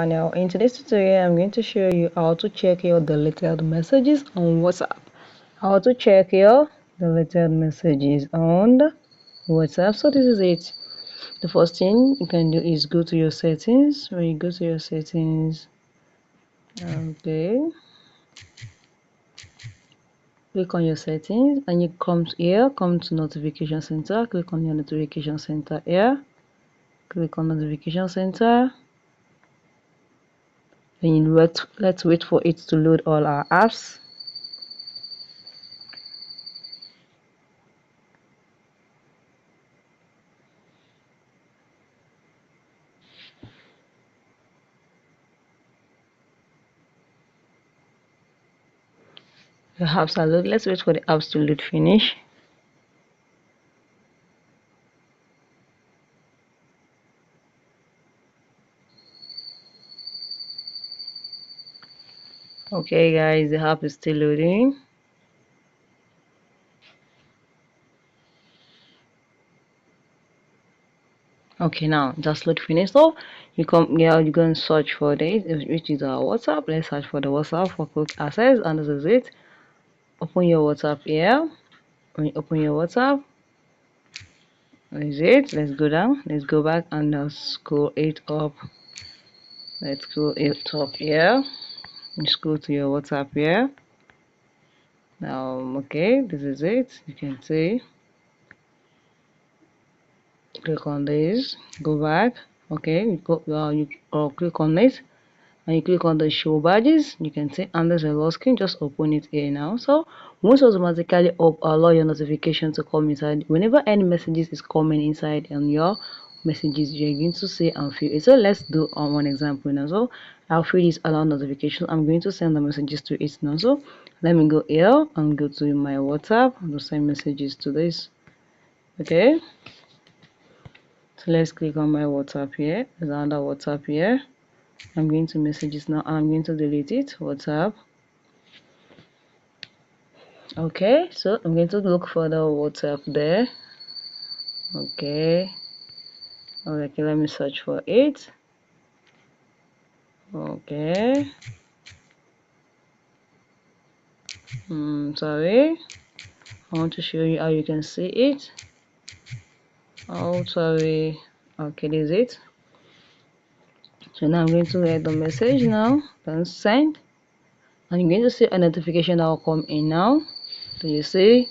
Now in today's tutorial I'm going to show you how to check your deleted messages on WhatsApp. How to check your deleted messages on WhatsApp. So this is it. The first thing you can do is go to your settings. When you go to your settings, okay, click on your settings and you come here, come to notification center, click on your notification center here, click on notification center. And let's wait for it to load all our apps. The apps are loaded. Let's wait for the apps to load finish. Okay guys, the app is still loading. Okay, now just load finished. So you come here, you go and search for this, which is our WhatsApp. Let's search for the WhatsApp for quick access, and this is it. Open your WhatsApp here. When you open your WhatsApp, this is it. Let's go down, let's go back and scroll it up. Let's scroll it up here. You scroll to your WhatsApp here. Now okay, this is it. You can see, click on this, go back. Okay, you click on it and you click on the show badges. You can see under the lock screen, just open it here now. So once automatically allow your notification to come inside. Whenever any messages is coming inside on your messages, you're going to see and feel it. So let's do on one example now. So I'll feel this allow notification. I'm going to send the messages to it now. So let me go here and go to my WhatsApp and send messages to this. Okay, so let's click on my WhatsApp here. There's another WhatsApp here. I'm going to messages now and I'm going to delete it. WhatsApp. Okay, so I'm going to look for the WhatsApp there. Okay, okay, let me search for it. Okay, sorry, I want to show you how you can see it. Oh, sorry. Okay, this is it. So now I'm going to read the message now, then send, and you're going to see a notification that will come in now. So you see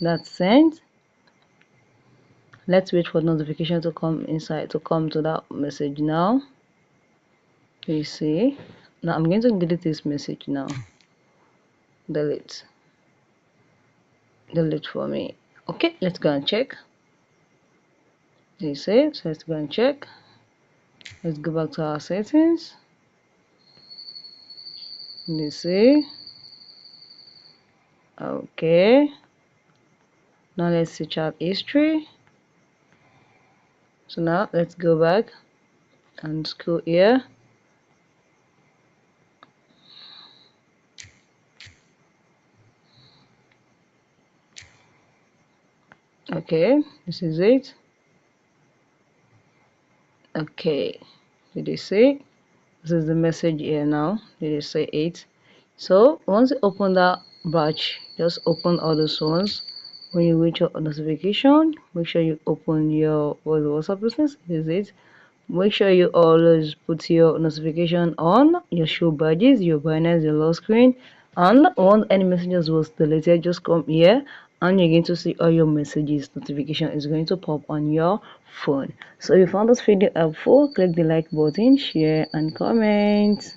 that's sent. Let's wait for the notification to come inside, to come to that message now. You see, now I'm going to delete this message now. Delete for me. Okay, let's go and check. You see, so let's go and check. Let's go back to our settings. You see, okay, now let's see chat history. So now let's go back and scroll here. Okay, this is it. Okay, did you see? This is the message here now. Did you say it? So once you open that batch, just open all those ones. When you reach your notification, make sure you open your WhatsApp business. This is it. Make sure you always put your notification on, your show badges, your banners, your lock screen, and once any messages was deleted, just come here and you're going to see all your messages. Notification is going to pop on your phone. So if you found this video helpful, click the like button, share and comment.